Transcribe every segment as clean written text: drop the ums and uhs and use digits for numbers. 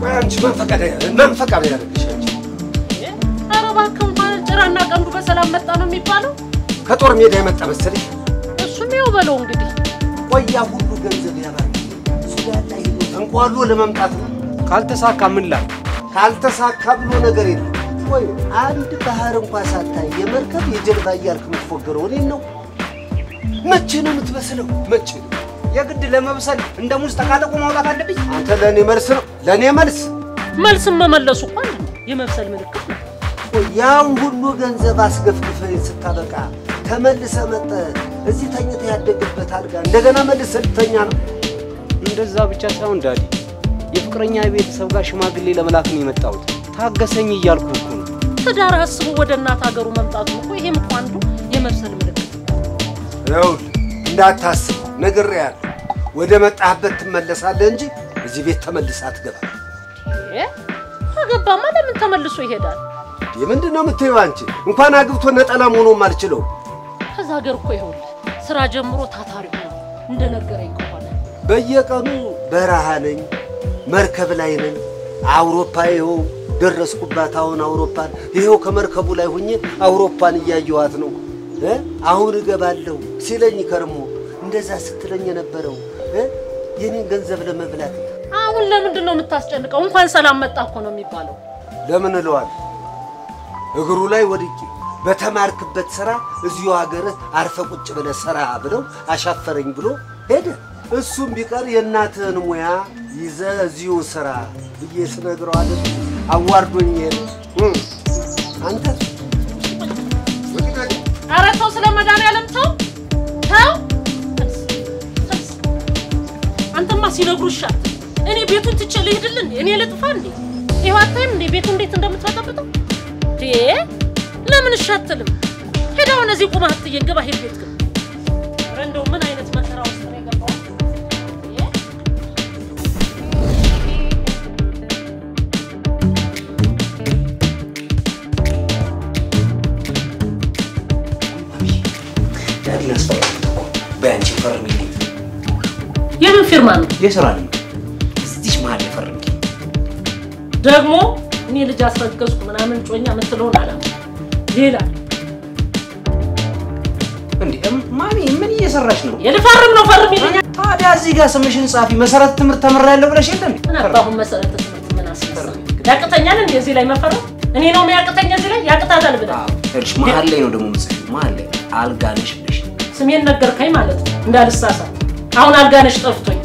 አንቺ ማን ፈቃደ ያደርግሽ አንቺ አረባከም ጭራና ቀንዱ በሰላም መጣ ነው የሚባለው ከጦር ሜዳ የመጣ መሰለኝ እሱም ይው በለው እንግዲህ ቆያ ሁሉ ገንዘብ ያባል ሱዳን ላይ እንቋሎ ለመምጣት ካልተሳካ ምን ላይ ካልተሳካ ብሎ ነገር የለም ወይ አንድ ባህር እንኳን ሳታይ የመርከብ የጀልባ ያርክ ምትፎገረው እኔ ነው መቼ ነው የምትበስለው መቼ የግድ ለመብሰል እንደ ሙዝ ተቃጠቁ ማውጣት አለብኝ አንተ ለኔ መልስ ነው ለኔ መልስ መመለሱ እንኳን የመብሰል ምልክት ነው ያው ሁሉ ገንዘብ አስገፍግፈኝ ስታበቃ ተመልሰ መጣ እዚህ ተኝተ ያደገበት አልጋ እንደገና መልሰልተኛ ነው እንደዛ ብቻ ሳይሆን ዳዲ የፍቅረኛ ቤተሰብ ጋር ሽማግሌ ለመላክ ነው የመጣሁት ታገሰኝ እያልኩ እኮ ነው ትዳር አስቦ ወደ እናት ሀገሩ መምጣቱ እኮ ይሄም እኮ አንዱ የመብሰል ምልክት ነው እንዳታስብ ነግሬያለሁ ወደ መጣህበት ትመለሳለህ እንጂ እዚህ ቤት ተመልሰህ አትገባም አገባማ ለምን ተመልሶ ይሄዳል የምንድነው የምትይው አንቺ እንኳን አግብቶ ነጠላ ሆኖ ማልችለው ከዛ ሀገር እኮ ይሁን ስራ ጀምሮ ታታሪ ነው እንደነገረኝ ከሆነ በየቀኑ በረሃ ነኝ መርከብ ላይ ነኝ አውሮፓ ይኸው ደረስኩባት አሁን አውሮፓን ይኸው ከመርከቡ ላይ ሆኜ አውሮፓን እያየኋት ነው አሁን እገባለሁ ሲለኝ ከርሞ እንደዛ ስትለኝ የነበረው የኔን ገንዘብ ለመብላት አሁን ለምንድን ነው የምታስጨንቀው እንኳን ሰላም መጣ እኮ ነው የሚባለው ለምን እለዋል እግሩ ላይ ወድቄ በተማርክበት ስራ እዚሁ ሀገር አርፈ ቁጭ ብለ ሰራ ብለው አሻፈረኝ ብሎ ሄደ እሱም ቢቀር የእናትህን ሙያ ይዘ እዚሁ ስራ ብዬ ስነግረው አይደል አዋርዶኝ አንተ ኧረ ተው ስለመድኃኒዓለም ተው አንተማ ሲነግሩሻል እኔ ቤቱን ትቼ ልሄድልህ እኔ ልጥፋ እንዴ ይዋታም እንዴ ቤቱ እንዴት እንደምትፈጠብጠው ለምን ሻትልም ሄዳው እነዚህ ቁማት ይገባ ሄድ ቤት ግን ረንደው ምን አይነት መከራ ውስጥ ነው የገባው ዳዲናስ በአንቺ ፈርሚልኝ የምን ፊርማ ነው የሥራ ልምድ እዚህ መሀል ፈርምኪ ደግሞ እኔ ልጅ አስረገዝኩ ምናምን ጮኛ ምትለውን አላም ሌላ እንዴ ማሚ ምን እየሰራሽ ነው የልፈርም ነው ፈርሚልኝ ታዲያ እዚህ ጋር ስምሽን ጻፊ መሰረት ትምህርት ተመራለሁ ብለሽ የለም አባሁን መሰረት ትምህርት ምን አስፈሰረ ያቅተኛል እንዴ እዚህ ላይ መፈረም እኔ ነው የሚያቅተኛ እዚህ ላይ ያቅታታል ብለ እርሽ መሀል ላይ ነው ደግሞ ምጽፍ መሀል ላይ አልጋነሽ ብለሽ ስሜን ነገርከኝ ማለት ነው እንዳልሳሳት አሁን አልጋነሽ ጠፍቶኝ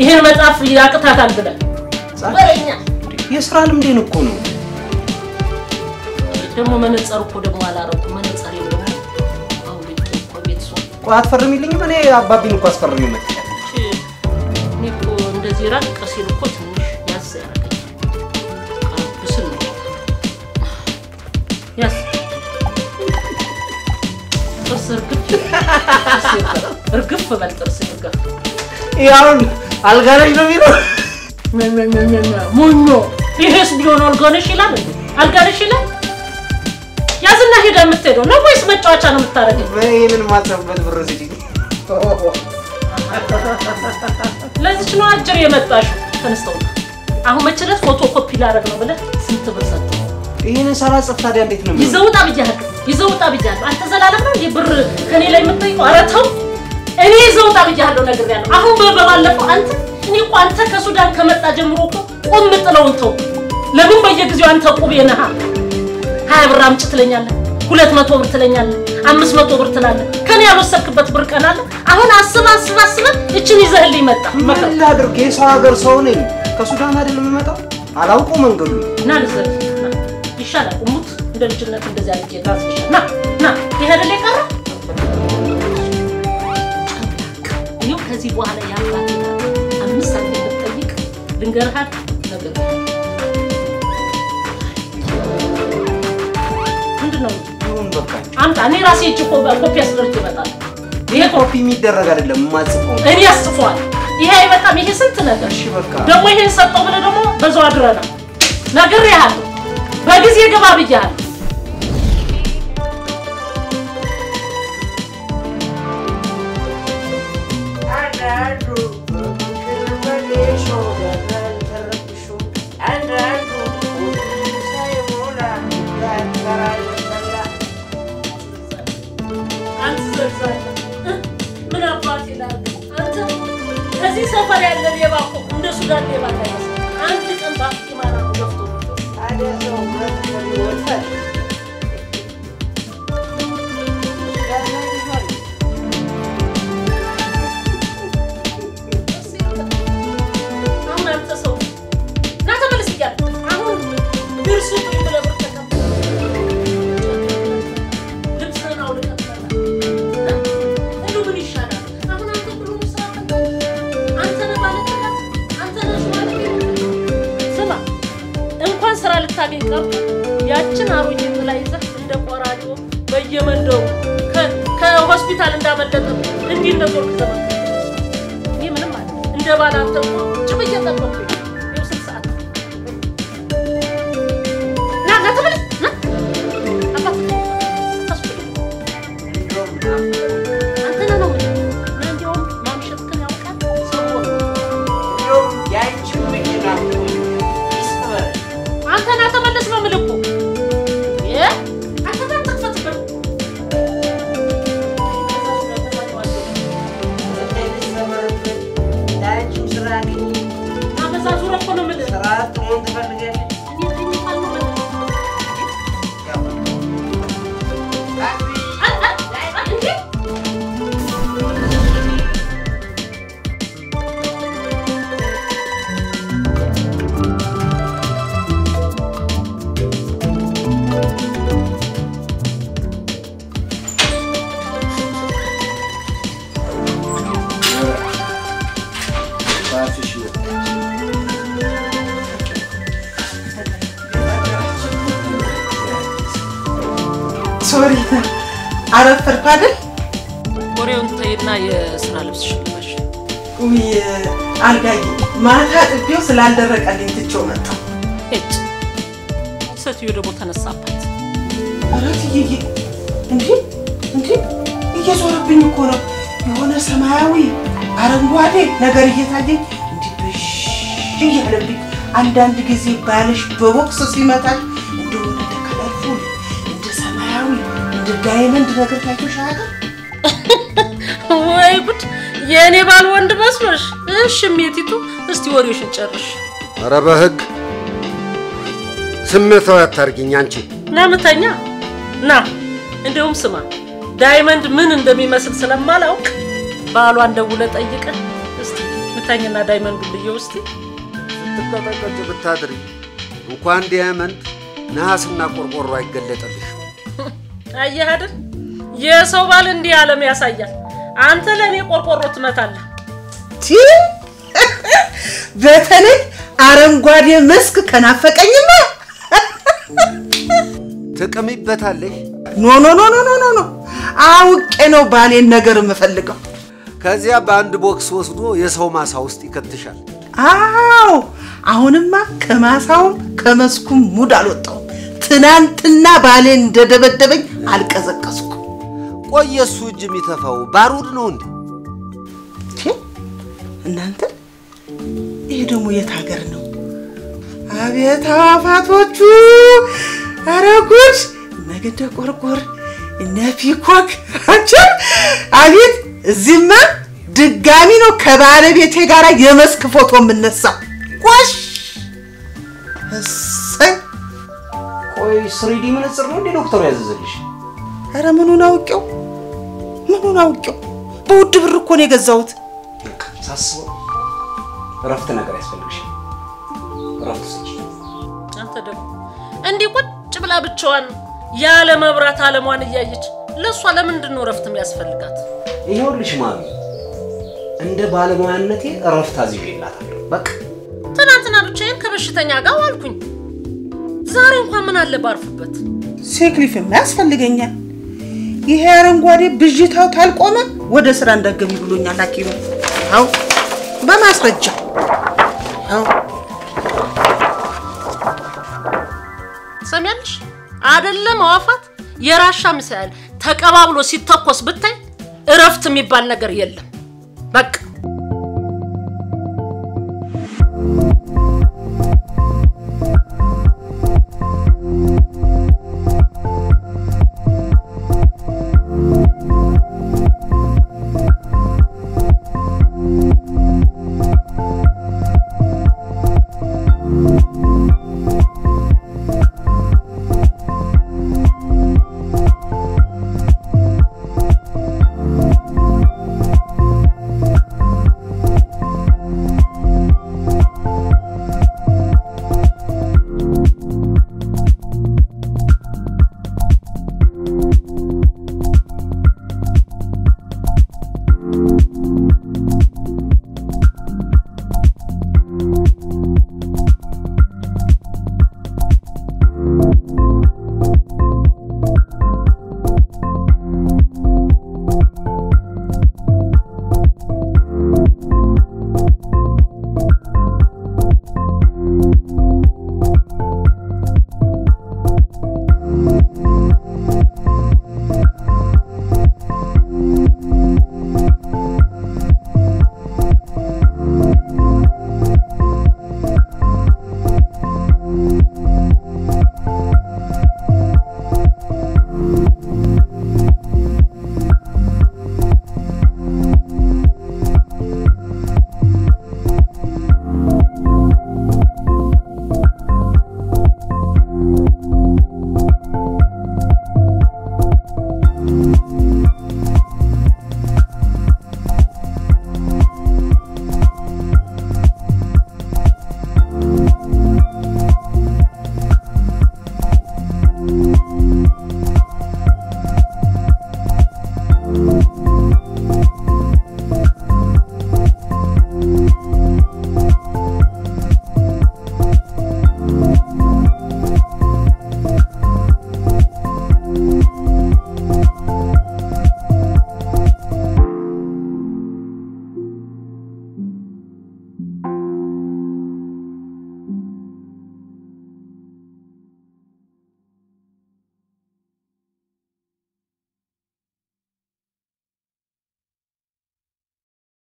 ይሄን መጻፍ ያቅታታል ብለ ወሬኛ የሥራ ልምዴን እኮ ነው ደግሞ መነጽር እኮ ደግሞ አላረኩ መነጽር ይወጣ አሁን እኮ ቤት ሶ ቋት ፈርሚልኝ እኔ አባቢን እኮ አስፈርሚ መጥቻለሁ እኔ እኮ እንደዚህ ራቅ ሲል እኮ ትንሽ ያስ ያረጋል ብስል ያስ እርግፍ በልጥርስ ይገፍ ያውን አልጋነሽ ነው የሚለው ሞኞ ይሄስ ቢሆን አልጋነሽ ይላል አልጋነሽ ይላል ያዝና ሄዳ የምትሄደው ነው ወይስ መጫወቻ ነው የምታረገው በይንን ማሰብበት ብር ሲዲ ለዚች ነው አጅር የመጣሽ ተነስተው አሁን መችለት ፎቶኮፒ ላረግ ነው ብለ ስንት ብር ሰጠው ይሄንን ሰራ ጽፍ ታዲያ እንዴት ነው ይዘውጣ ብያለሁ አንተ ዘላለም ነው ብር ከኔ ላይ የምትጠይቀው አረተው እኔ ይዘውጣ ብያለሁ ነገር ያለው አሁን በባለፈው አንተ እኔ እኮ አንተ ከሱዳን ከመጣ ጀምሮ እኮ ቆም ጥለውን ተው ለምን በየጊዜው አንተ ቁቤነህ 20 ብር አምጪ ትለኛለህ 200 ብር ትለኛለህ 500 ብር ትላለህ ከኔ ያልወሰድክበት ብር ቀናለ አሁን አስባ እቺን ይዘህልኝ መጣ ምን ላድርግ የሰው ሀገር ሰው ነኝ ከሱዳን አይደለም የምመጣው አላውቀው መንገዱ ና ልዘል ይሻላል ቁሙት እንደ ልጅነት እንደዚህ አድርጌ ታስብሽ ና ይሄ አይደል የቀረ ይኸው ከዚህ በኋላ ያላታ 5 ሳንቲም ብትጠይቅ ልንገርህ ነገር ምንድነው ይሁን በቃ አንተ እኔ ራሴ እኮ ኮፒ አስደርግ ይመጣል ይሄ ኮፒ የሚደረግ አይደለም ማጽፈው እኔ ያስጽፈዋል ይሄ አይበቃም ይሄ ስንት ነገር እሺ በቃ ደግሞ ይሄን ሰጠው ብለ ደግሞ በዛው አድረና ነገር ያህል በጊዜ ገባ ብያለሁ የሚዛን ሌባ አንድ ቀን ባፍቂ ማራ ገፍቶ አደረው ወጣ ታገኝ ቀርቶ ያችን አሮጌ ጥላይዘህ እንደ ቆራዲዮ በየመንደሩ ከሆስፒታል እንዳመለጠ እንዴ እንደዞር ከተመከረ እኔ ምንም ማለት እንደ ባላንተው ጭብየ ተጠቅቆ ነው 6 ሰዓት ና ተመለስ ና አባቱ አንተ ነው እንደው ማምሸት ከን ያውቃል ሰው እንደው ያቺ መኪና አንተና ተመለስ ነው ምልኩ አንተ ተፈጥፈጥ ዳንቺ ስራኒ አመዛዙረ እኮ ነው ምልክ ስራት ምን ትፈልጋለህ ሶሪ አረፈርኩ አይደል ወሬውን ተይና የስራ ልብስ ሽልማሽ ውይ አልጋይ ማታ ጥቢው ስላልደረቀልኝ ትቼው መጣሁ እጭ ሰትዩ ደግሞ ተነሳባት አራትዬ እንዴ እየዞረብኝ እኮ ነው የሆነ ሰማያዊ አረንጓዴ ነገር እየታየኝ እንዲብሽ እያለብኝ አንዳንድ ጊዜ ባልሽ በቦክስ ሲመታል እንደው እንደ ከለርፉል እንደ ሰማያዊ እንደ ዳይመንድ ነገር ታይቶሻል ወይ ጉድ የኔ ባል ወንድ መስሎሽ እሺ ሜቲቱ እስቲ ወሬሽን ጨርሽ ኧረ በህግ ስሜታው ያታርጊኝ አንቺ ናምተኛ ና እንደውም ስማ ዳይመንድ ምን እንደሚመስል ስለማላውቅ ባሏን ደውለ ጠይቀ እስቲ ምታኝና ዳይመንድ ልየው እስቲ ተጠቀቀጭ ብታድሪ እንኳን ዳይመንድ ነሐስና ቆርቆሮ አይገለጥልሽ አየህ አይደል የሰው ባል እንዲህ ዓለም ያሳያል አንተ ለኔ ቆርቆሮ ትመታለህ በተለይ አረንጓዴ መስክ ከናፈቀኝማ ተቀሚበታለሽ ኖ አውቄ ነው ባሌን ነገር የምፈልገው ከዚያ በአንድ ቦክስ ወስዶ የሰው ማሳ ውስጥ ይከትሻል አው አሁንማ ከማሳውም ከመስኩም ሙድ አልወጣው ትናንትና ባሌን እንደደበደበኝ አልቀዘቀስኩ ቆየሱ እጅ የሚተፋው ባሩድ ነው እንዴ እናንተ ይሄ ደግሞ የት ሀገር ነው አቤት አፋቶቹ አረጉሽ ነገደ ቆርቆር እነ ፒኮክ አቤት እዚህማ ድጋሚ ነው ከባለቤቴ ጋር የመስክ ፎቶ የምነሳው ቆሽ እሰይ ቆይ 3D መነጽር ነው እንዴ ዶክተሩ ያዘዘልሽ አረ ምኑን አውቄው በውድ ብር እኮ ነው የገዛሁት ሳስበው ረፍት ነገር ያስፈልግሽ ረፍት ስጪ አንተ ደግሞ እንዲህ ቁጭ ብላ ብቻዋን ያለ መብራት ዓለሟን እያየች ለሷ ለምንድን ነው ረፍት የሚያስፈልጋት ይኸውልሽ ማሚ እንደ ባለሙያነቴ ረፍት አዝዤላታለሁ በቃ ትናንትና ብቻዬን ከበሽተኛ ጋር ዋልኩኝ ዛሬ እንኳን ምን አለ ባርፍበት ሴክሊፍ የሚያስፈልገኛል ይሄ አረንጓዴ ብዥታው ታልቆመ ወደ ስራ እንዳገቢ ብሎኛል ሐኪሙ አው በማስረጃ አው ሰሚያለሽ አይደለም አዋፋት የራሻ ሚሳኤል ተቀባብሎ ሲተኮስ ብታይ እረፍት የሚባል ነገር የለም በቃ